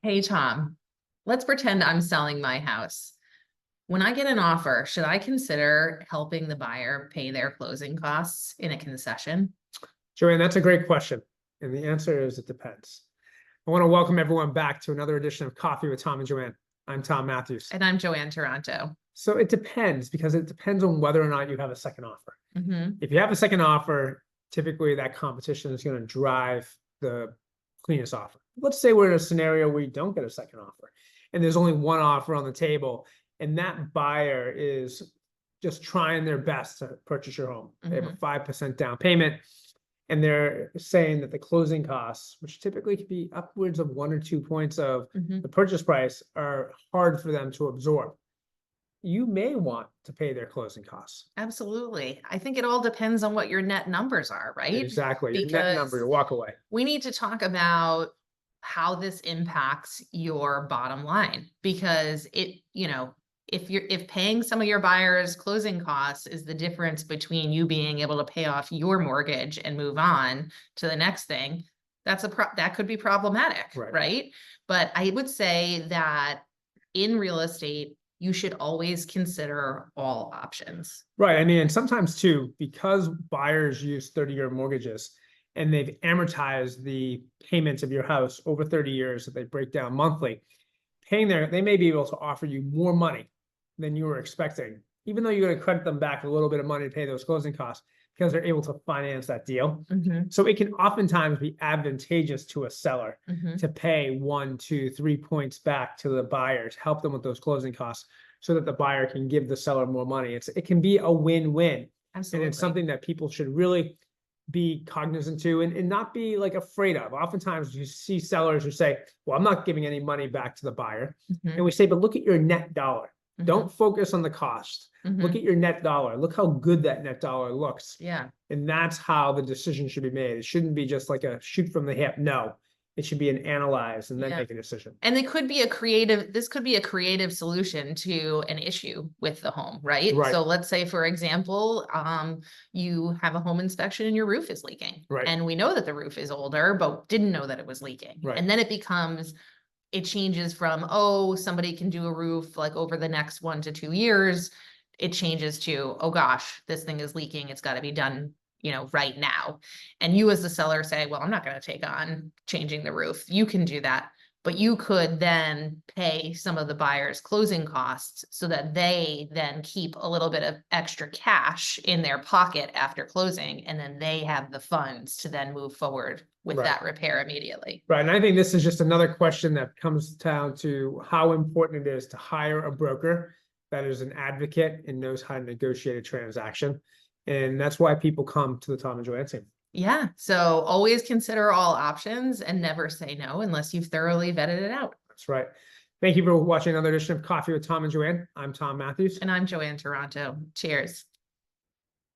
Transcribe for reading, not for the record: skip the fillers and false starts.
Hey, Tom, let's pretend I'm selling my house. When I get an offer, should I consider helping the buyer pay their closing costs in a concession? Joanne, that's a great question. And the answer is it depends. I want to welcome everyone back to another edition of Coffee with Tom and Joanne. I'm Tom Matthews. And I'm Joanne Taranto. So it depends because it depends on whether or not you have a second offer. If you have a second offer, typically that competition is going to drive the cleanest offer. Let's say we're in a scenario where you don't get a second offer and there's only one offer on the table, and that buyer is just trying their best to purchase your home. They have a 5% down payment, and they're saying that the closing costs, which typically could be upwards of 1 or 2 points of the purchase price, are hard for them to absorb. You may want to pay their closing costs. Absolutely. I think it all depends on what your net numbers are, right? Exactly. Your net number, your walk away. We need to talk about how this impacts your bottom line, because if paying some of your buyers' closing costs is the difference between you being able to pay off your mortgage and move on to the next thing, that could be problematic, right? But I would say that in real estate, you should always consider all options. Right. I mean, and sometimes too, because buyers use 30-year mortgages and they've amortized the payments of your house over 30 years that they break down monthly, they may be able to offer you more money than you were expecting, even though you're going to credit them back a little bit of money to pay those closing costs because they're able to finance that deal. So it can oftentimes be advantageous to a seller to pay 1, 2, 3 points back to the buyers, help them with those closing costs so that the buyer can give the seller more money. It can be a win-win. Absolutely. And it's something that people should really be cognizant to and not be like afraid of. Oftentimes you see sellers who say, well, I'm not giving any money back to the buyer. And we say, but look at your net dollar. Don't focus on the cost. Look at your net dollar. Look how good that net dollar looks. Yeah. And that's how the decision should be made. It shouldn't be just like a shoot from the hip. No, it should be an analyze and then make a decision. And this could be a creative solution to an issue with the home, right? So let's say, for example, you have a home inspection and your roof is leaking. And we know that the roof is older, but didn't know that it was leaking. And then it changes from, oh, somebody can do a roof like over the next 1 to 2 years. It changes to, oh gosh, this thing is leaking. It's got to be done, right now. And you as the seller say, well, I'm not going to take on changing the roof. You can do that. But you could then pay some of the buyer's closing costs so that they then keep a little bit of extra cash in their pocket after closing. And then they have the funds to then move forward with that repair immediately. Right. And I think this is just another question that comes down to how important it is to hire a broker that is an advocate and knows how to negotiate a transaction. And that's why people come to the Tom and Joanne team. Yeah. So always consider all options and never say no unless you've thoroughly vetted it out. That's right. Thank you for watching another edition of Coffee with Tom and Joanne. I'm Tom Matthews. And I'm Joanne Taranto. Cheers.